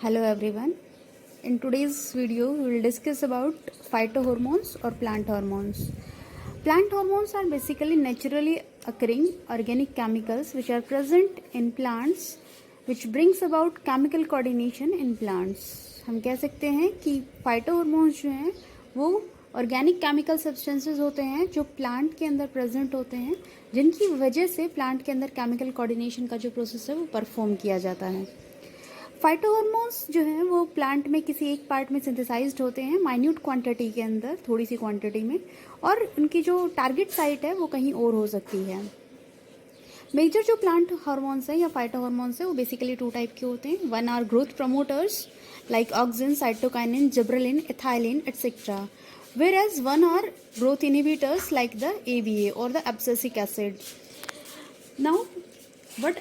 Hello everyone. In today's video, we will discuss about phytohormones or plant hormones. Plant hormones are basically naturally occurring organic chemicals which are present in plants which brings about chemical coordination in plants. हम कह सकते हैं कि phytohormones जो हैं वो organic chemical substances होते हैं जो प्लांट के अंदर प्रेजेंट होते हैं, जिनकी वजह से प्लांट के अंदर केमिकल कोऑर्डिनेशन का जो प्रोसेस है वो परफॉर्म किया जाता है. फाइटोहॉर्मोन्स जो हैं वो प्लांट में किसी एक पार्ट में सिंथेसाइज्ड होते हैं माइन्यूट क्वांटिटी के अंदर, थोड़ी सी क्वांटिटी में, और उनकी जो टारगेट साइट है वो कहीं और हो सकती है. मेजर जो प्लांट हार्मोन्स हैं या फाइटोहॉर्मोन्स हैं वो बेसिकली टू टाइप के होते हैं. One are growth promoters like auxin, cytokinin, gibberellin, ethylene etcetera. Whereas one are growth inhibitors like the ABA or the abscisic acid. Now, what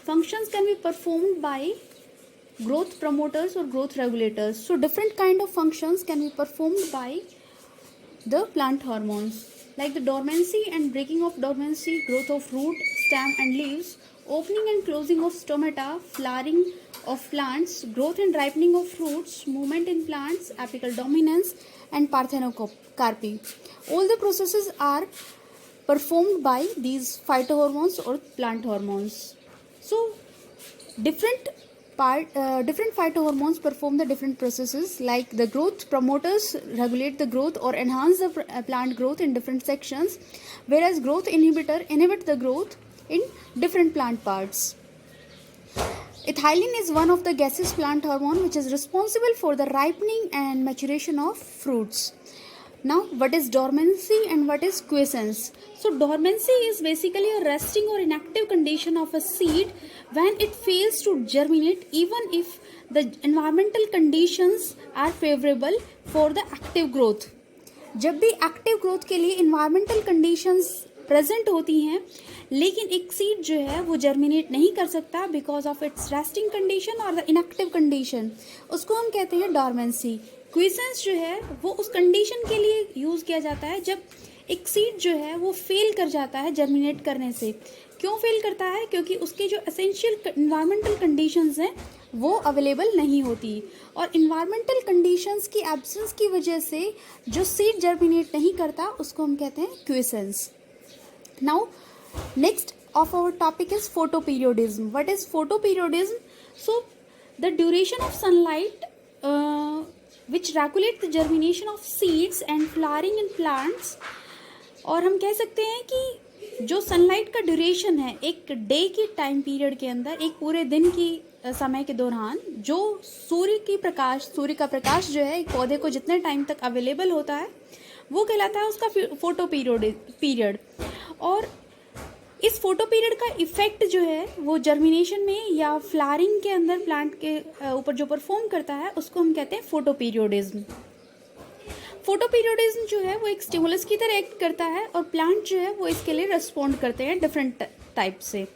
functions can be performed by growth promoters or growth regulators? So, different kind of functions can be performed by the plant hormones like the dormancy and breaking of dormancy, growth of root, stem and leaves, opening and closing of stomata, flowering of plants, growth and ripening of fruits, movement in plants, apical dominance and parthenocarpy. All the processes are performed by these phytohormones or plant hormones. So different phytohormones perform the different processes, like the growth promoters regulate the growth or enhance the plant growth in different sections, whereas growth inhibitor inhibit the growth in different plant parts. Ethylene is one of the gaseous plant hormone which is responsible for the ripening and maturation of fruits. Now, what is dormancy and what is quiescence? So, dormancy is basically a resting or inactive condition of a seed when it fails to germinate even if the environmental conditions are favorable for the active growth. जब भी active growth के लिए environmental conditions present होती हैं लेकिन एक seed जो है वो जर्मिनेट नहीं कर सकता because of its resting condition और द इनएक्टिव कंडीशन, उसको हम कहते हैं डॉर्मेंसी. क्विसेंस जो है वो उस कंडीशन के लिए यूज़ किया जाता है जब एक सीड जो है वो फेल कर जाता है जर्मिनेट करने से. क्यों फेल करता है? क्योंकि उसके जो एसेंशियल इन्वायरमेंटल कंडीशंस हैं वो अवेलेबल नहीं होती, और इन्वायरमेंटल कंडीशंस की एब्सेंस की वजह से जो सीड जर्मिनेट नहीं करता उसको हम कहते हैं क्विसेंस. Now, next of our topic is photoperiodism. What is photoperiodism? So, the duration of sunlight which regulates the germination of seeds and flowering in plants. और हम कह सकते हैं कि जो सनलाइट का ड्यूरेशन है एक डे की टाइम पीरियड के अंदर, एक पूरे दिन की समय के दौरान जो सूर्य का प्रकाश जो है एक पौधे को जितने टाइम तक अवेलेबल होता है वो कहलाता है उसका फोटो पीरियड. और इस फोटो पीरियड का इफेक्ट जो है वो जर्मिनेशन में या फ्लावरिंग के अंदर प्लांट के ऊपर जो परफॉर्म करता है उसको हम कहते हैं फोटो पीरियोडिज्म. फोटो पीरियोडिज्म जो है वो एक स्टिमुलस की तरह एक्ट करता है और प्लांट जो है वो इसके लिए रिस्पॉन्ड करते हैं डिफरेंट टाइप से.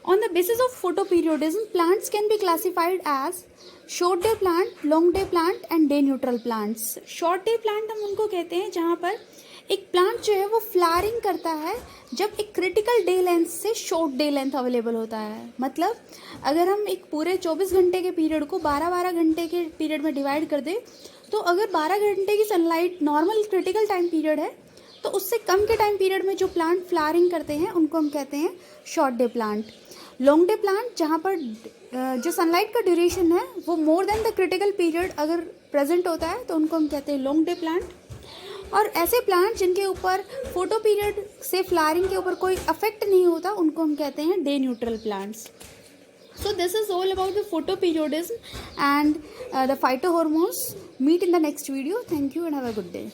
On the basis of photoperiodism plants can be classified as short day plant, long day plant and day neutral plants. Short day plant हम उनको कहते हैं जहाँ पर एक प्लांट जो है वो फ्लावरिंग करता है जब एक क्रिटिकल डे लेंथ से शॉर्ट डे लेंथ अवेलेबल होता है. मतलब अगर हम एक पूरे 24 घंटे के पीरियड को 12-12 घंटे के पीरियड में डिवाइड कर दें तो अगर 12 घंटे की sunlight normal critical time period है तो उससे कम के टाइम पीरियड में जो प्लांट फ्लावरिंग करते हैं उनको हम कहते हैं short day plant. Long day plant जहाँ पर जो सनलाइट का ड्यूरेशन है वो more than the critical period अगर प्रेजेंट होता है तो उनको हम कहते हैं लॉन्ग डे प्लांट. और ऐसे प्लांट जिनके ऊपर फोटो पीरियड से फ्लावरिंग के ऊपर कोई अफेक्ट नहीं होता उनको हम कहते हैं day neutral plants. So this is all about the photoperiodism and the phytohormones. Meet in the next video. Thank you and have a good day.